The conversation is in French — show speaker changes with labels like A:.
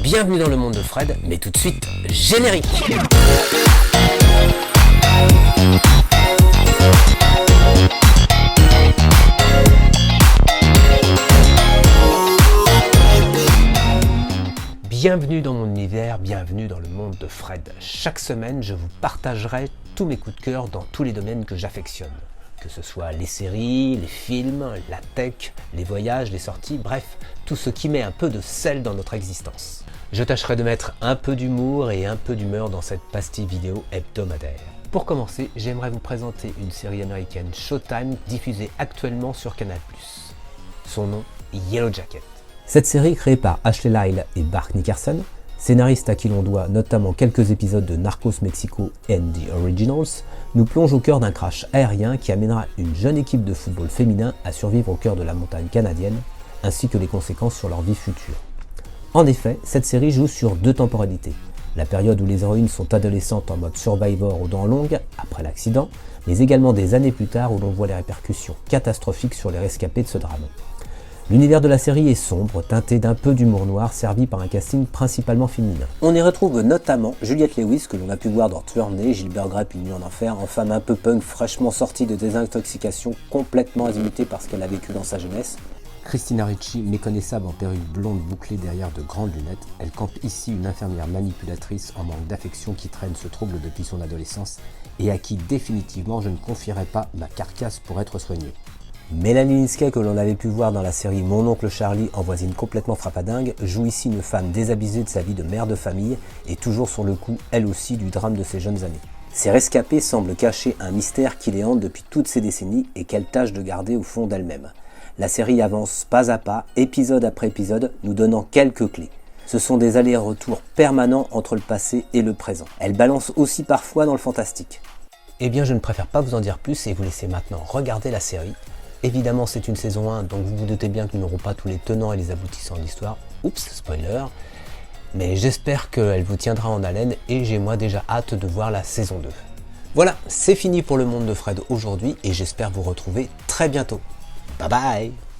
A: Bienvenue dans le monde de Fred, mais tout de suite, générique. Bienvenue dans mon univers, bienvenue dans le monde de Fred. Chaque semaine, je vous partagerai tous mes coups de cœur dans tous les domaines que j'affectionne. Que ce soit les séries, les films, la tech, les voyages, les sorties, bref, tout ce qui met un peu de sel dans notre existence. Je tâcherai de mettre un peu d'humour et un peu d'humeur dans cette pastille vidéo hebdomadaire. Pour commencer, j'aimerais vous présenter une série américaine Showtime diffusée actuellement sur Canal+. Son nom, Yellow Jacket. Cette série, créée par Ashley Lyle et Bart Nickerson, scénaristes à qui l'on doit notamment quelques épisodes de Narcos Mexico and The Originals, nous plonge au cœur d'un crash aérien qui amènera une jeune équipe de football féminin à survivre au cœur de la montagne canadienne, ainsi que les conséquences sur leur vie future. En effet, cette série joue sur deux temporalités. La période où les héroïnes sont adolescentes en mode Survivor aux dents longues, après l'accident, mais également des années plus tard où l'on voit les répercussions catastrophiques sur les rescapés de ce drame. L'univers de la série est sombre, teinté d'un peu d'humour noir, servi par un casting principalement féminin. On y retrouve notamment Juliette Lewis, que l'on a pu voir dans Tueur né, Gilbert Grape, Une nuit en enfer, en femme un peu punk, fraîchement sortie de désintoxication, complètement azimutée par ce qu'elle a vécu dans sa jeunesse. Christina Ricci, méconnaissable en perruque blonde bouclée derrière de grandes lunettes, elle campe ici une infirmière manipulatrice en manque d'affection qui traîne ce trouble depuis son adolescence et à qui définitivement je ne confierai pas ma carcasse pour être soignée. Mélanie Linsky, que l'on avait pu voir dans la série Mon oncle Charlie en voisine complètement frappadingue, joue ici une femme désabusée de sa vie de mère de famille et toujours sur le coup, elle aussi, du drame de ses jeunes années. Ces rescapés semblent cacher un mystère qui les hante depuis toutes ces décennies et qu'elle tâche de garder au fond d'elle-même. La série avance pas à pas, épisode après épisode, nous donnant quelques clés. Ce sont des allers-retours permanents entre le passé et le présent. Elle balance aussi parfois dans le fantastique. Eh bien, je ne préfère pas vous en dire plus et vous laisser maintenant regarder la série. Évidemment, c'est une saison 1, donc vous vous doutez bien que nous n'aurons pas tous les tenants et les aboutissants de l'histoire. Oups, spoiler. Mais j'espère qu'elle vous tiendra en haleine et j'ai moi déjà hâte de voir la saison 2. Voilà, c'est fini pour le monde de Fred aujourd'hui et j'espère vous retrouver très bientôt. Bye bye!